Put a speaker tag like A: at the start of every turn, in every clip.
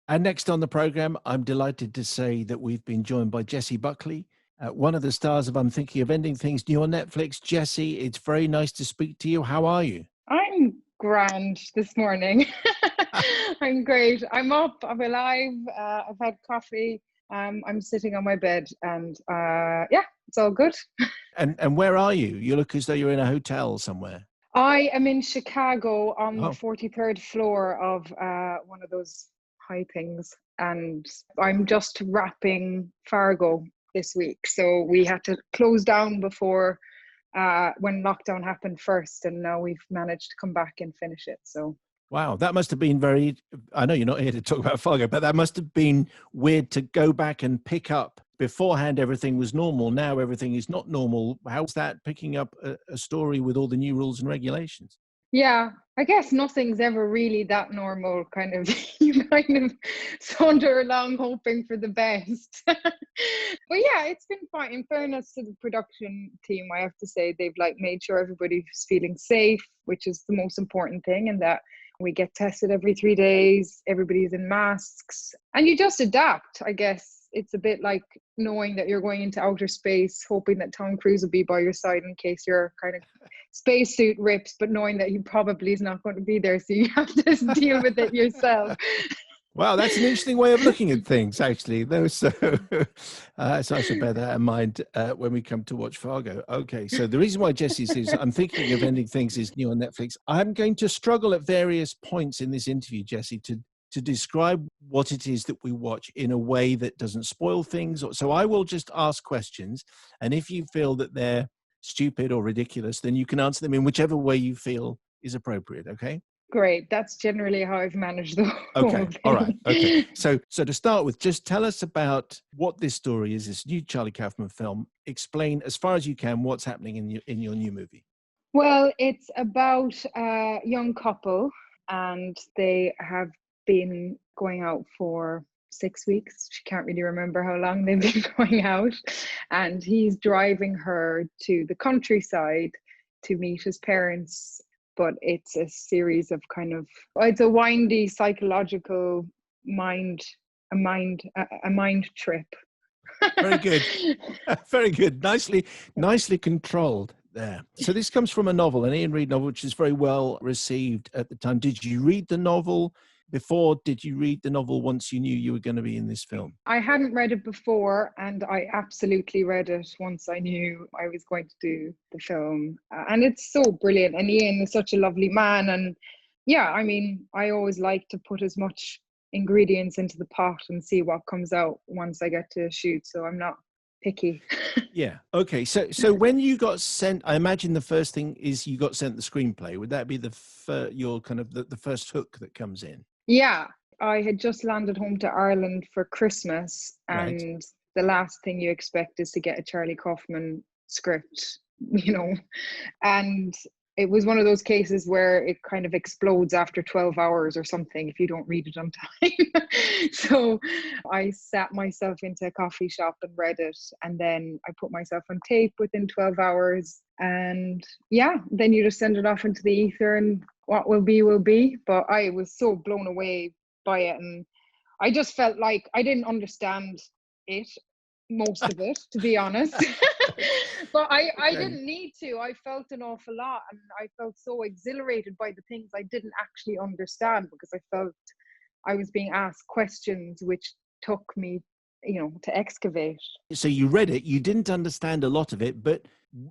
A: And next on the program, I'm delighted to say that we've been joined by Jessie Buckley, one of the stars of I'm Thinking of Ending Things, new on Netflix. Jessie, it's very nice to speak to you. How are you?
B: I'm grand this morning. I'm great. I'm up, I'm alive. I've had coffee. I'm sitting on my bed and yeah, it's all good.
A: And where are you? You look as though you're in a hotel somewhere.
B: I am in Chicago on the
A: Oh,
B: 43rd floor of one of those high things. And I'm just wrapping Fargo this week. So we had to close down before when lockdown happened first, and now we've managed to come back and finish it. So
A: wow. That must have been very, I know you're not here to talk about Fargo, but that must have been weird to go back and pick up. Beforehand, everything was normal. Now everything is not normal. How's that picking up a story with all the new rules and regulations?
B: yeah, I guess nothing's ever really that normal. Kind of, you kind of saunter along hoping for the best. But yeah, it's been fine. In fairness to the production team, I have to say they've like made sure everybody's feeling safe, which is the most important thing, and that we get tested every 3 days. Everybody's in masks, and you just adapt, I guess. It's a bit like knowing that you're going into outer space, hoping that Tom Cruise will be by your side in case your kind of spacesuit rips, but knowing that he probably is not going to be there, so you have to deal with it yourself.
A: Wow, that's an interesting way of looking at things, actually. Though, so, so I should bear that in mind when we come to watch Fargo. Okay, so the reason why Jesse says I'm thinking of ending things is new on Netflix. I'm going to struggle at various points in this interview, Jesse, to describe what it is that we watch in a way that doesn't spoil things. So I will just ask questions, and if you feel that they're stupid or ridiculous, then you can answer them in whichever way you feel is appropriate. Okay.
B: Great. That's generally how I've managed the whole
A: Okay. All right.
B: thing.
A: Okay. So to start with, just tell us about what this story is, this new Charlie Kaufman film. Explain as far as you can what's happening in your new movie.
B: Well, it's about a young couple, and they have been going out for 6 weeks. She can't really remember how long they've been going out. And he's driving her to the countryside to meet his parents. But it's a series of it's a windy psychological a mind trip.
A: Very good. Very good. Nicely controlled there. So this comes from a novel, an Ian Reid novel, which is very well received at the time. Did you read the novel before? Did you read the novel once you knew you were going to be in this film?
B: I hadn't read it before, and I absolutely read it once I knew I was going to do the film. And it's so brilliant. And Ian is such a lovely man. And yeah, I mean, I always like to put as much ingredients into the pot and see what comes out once I get to shoot. So I'm not picky.
A: Yeah. Okay. So when you got sent, I imagine the first thing is you got sent the screenplay. Would that be your kind of the first hook that comes in?
B: Yeah, I had just landed home to Ireland for Christmas,
A: Right.
B: and the last thing you expect is to get a Charlie Kaufman script, and it was one of those cases where it kind of explodes after 12 hours or something if you don't read it on time. So I sat myself into a coffee shop and read it, and then I put myself on tape within 12 hours. And yeah, then you just send it off into the ether, and what will be will be. But I was so blown away by it, and I just felt like I didn't understand it, most of it, to be honest. But I
A: Okay.
B: didn't need to. I felt an awful lot, and I felt so exhilarated by the things I didn't actually understand, because I felt I was being asked questions which took me, to excavate.
A: So you read it, you didn't understand a lot of it, but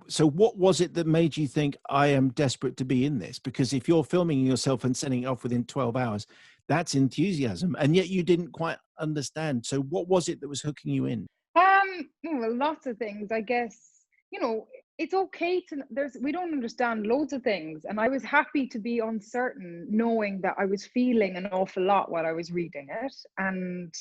A: so what was it that made you think I am desperate to be in this? Because if you're filming yourself and sending it off within 12 hours, that's enthusiasm. And yet you didn't quite understand. So what was it that was hooking you in?
B: Well, lots of things, I guess. You know, it's okay to we don't understand loads of things, and I was happy to be uncertain, knowing that I was feeling an awful lot while I was reading it. And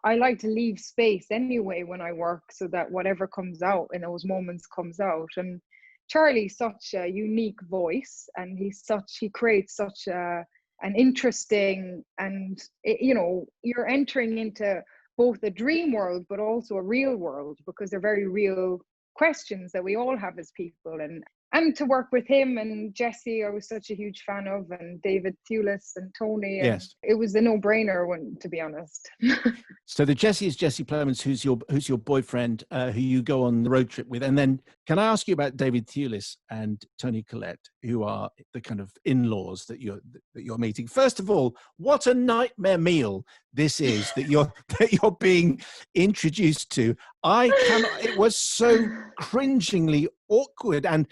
B: I like to leave space anyway when I work, so that whatever comes out in those moments comes out. And Charlie's such a unique voice, and he creates such an interesting, and you're entering into both a dream world but also a real world, because they're very real questions that we all have as people. and to work with him and Jessie, I was such a huge fan of, and David Thewlis and Tony, and
A: Yes.
B: it was a no-brainer, to be honest.
A: So the Jessie is Jessie Plemons, who's your boyfriend, who you go on the road trip with. And then can I ask you about David Thewlis and Tony Collette, who are the kind of in-laws that you're meeting? First of all, what a nightmare meal this is that you're being introduced to. I cannot. It was so cringingly awkward, and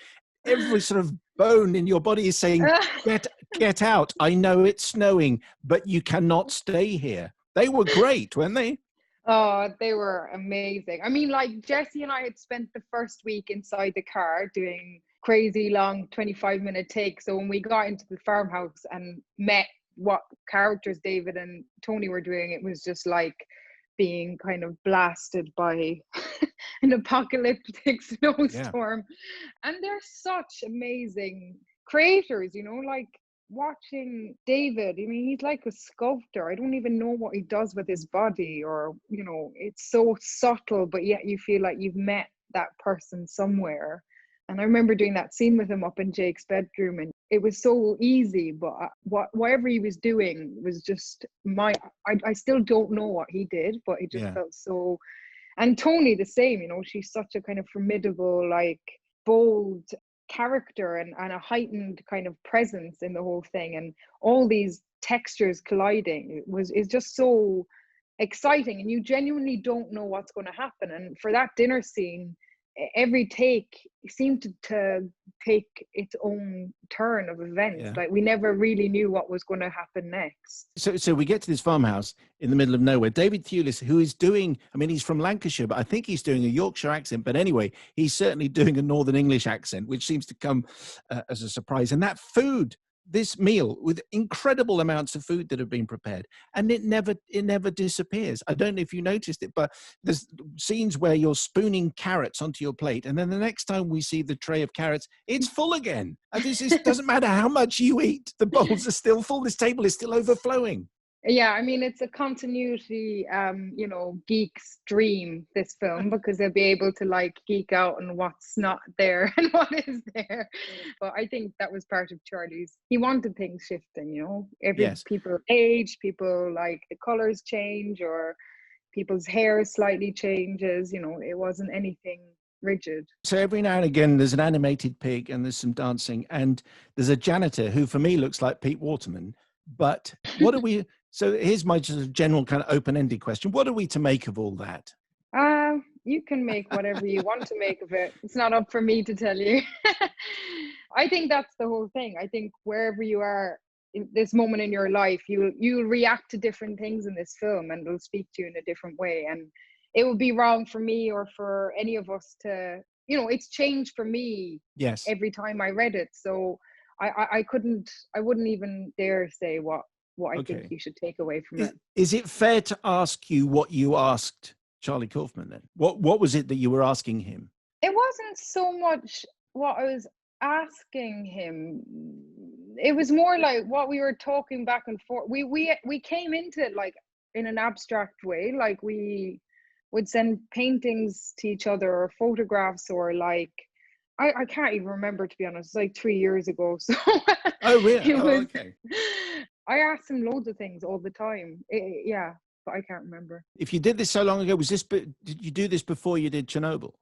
A: every sort of bone in your body is saying, "Get out! I know it's snowing, but you cannot stay here." They were great, weren't they?
B: Oh, they were amazing. I mean, like Jessie and I had spent the first week inside the car doing crazy long 25-minute takes. So when we got into the farmhouse and met what characters David and Tony were doing, it was just like being kind of blasted by an apocalyptic snowstorm. Yeah. And they're such amazing creators, you know, like watching David, I mean, he's like a sculptor. I don't even know what he does with his body, or, you know, it's so subtle, but yet you feel like you've met that person somewhere. And I remember doing that scene with him up in Jake's bedroom, and it was so easy, but whatever he was doing was just I still don't know what he did, but it just felt so. And Tony the same, you know, she's such a kind of formidable, like bold character and a heightened kind of presence in the whole thing, and all these textures colliding is just so exciting, and you genuinely don't know what's going to happen. And for that dinner scene, every take seemed to take its own turn of events. Like we never really knew what was going to happen next.
A: So we get to this farmhouse in the middle of nowhere. David Thewlis, who is doing, I mean, he's from Lancashire, but I think he's doing a Yorkshire accent. But anyway, he's certainly doing a Northern English accent, which seems to come as a surprise. And that food, this meal with incredible amounts of food that have been prepared, and it never disappears. I don't know if you noticed it, but there's scenes where you're spooning carrots onto your plate, and then the next time we see the tray of carrots, it's full again. And it doesn't matter how much you eat, the bowls are still full. This table is still overflowing.
B: Yeah, I mean, it's a continuity, you know, geek's dream, this film, because they'll be able to like geek out on what's not there and what is there. But I think that was part of Charlie's. He wanted things shifting, you know, people age, people like the colors change, or people's hair slightly changes, you know, it wasn't anything rigid.
A: So every now and again, there's an animated pig and there's some dancing, and there's a janitor who for me looks like Pete Waterman. But what are we... So here's my just general kind of open-ended question. What are we to make of all that?
B: You can make whatever you want to make of it. It's not up for me to tell you. I think that's the whole thing. I think wherever you are in this moment in your life, you'll react to different things in this film, and it'll speak to you in a different way. And it would be wrong for me or for any of us to, you know, it's changed for me every time I read it. So I wouldn't even dare say what I think you should take away from it.
A: Is it fair to ask you what you asked Charlie Kaufman then? What was it that you were asking him?
B: It wasn't so much what I was asking him. It was more like what we were talking back and forth. We came into it like in an abstract way, like we would send paintings to each other or photographs, or like I can't even remember, to be honest. It's like 3 years ago. So
A: oh really? Okay.
B: I asked him loads of things all the time. But I can't remember.
A: If you did this so long ago, did you do this before you did Chernobyl?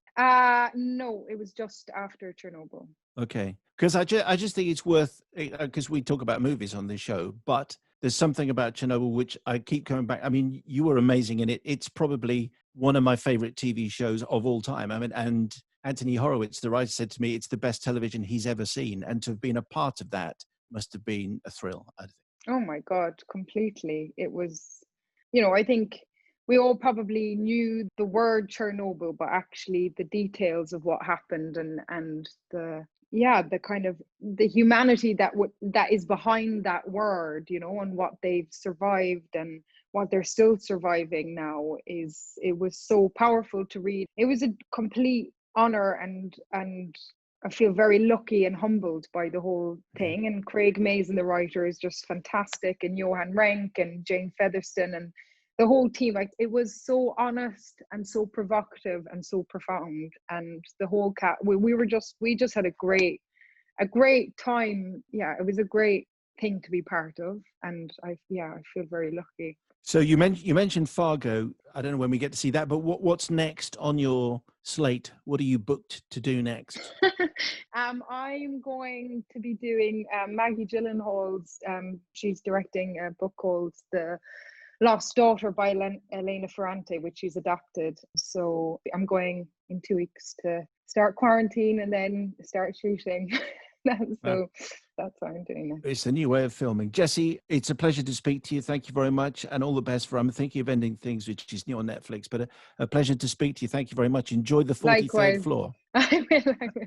B: No, it was just after Chernobyl.
A: Okay. Because I just think it's worth, because we talk about movies on this show, but there's something about Chernobyl which I keep coming back. I mean, you were amazing in it. It's probably one of my favorite TV shows of all time. I mean, and Anthony Horowitz, the writer, said to me, it's the best television he's ever seen. And to have been a part of that must have been a thrill, I think.
B: Oh my God, completely. It was, you know, I think we all probably knew the word Chernobyl, but actually the details of what happened and the kind of the humanity that is behind that word, you know, and what they've survived and what they're still surviving now it was so powerful to read. It was a complete honor, and I feel very lucky and humbled by the whole thing. And Craig Mazin, the writer, is just fantastic, and Johan Renck and Jane Featherston and the whole team. Like, it was so honest and so provocative and so profound. And the whole we just had a great a great time. Yeah, it was a great thing to be part of, and I feel very lucky.
A: So you mentioned Fargo. I don't know when we get to see that, but what's next on your slate? What are you booked to do next?
B: I'm going to be doing Maggie Gyllenhaal's. She's directing a book called The Lost Daughter by Elena Ferrante, which she's adapted. So I'm going in 2 weeks to start quarantine and then start shooting. So that's what I'm doing now.
A: It's a new way of filming. Jessie, it's a pleasure to speak to you. Thank you very much. And all the best for, I'm thinking of Ending Things, which is new on Netflix, but a pleasure to speak to you. Thank you very much. Enjoy the 43rd
B: Likewise.
A: floor.
B: I will.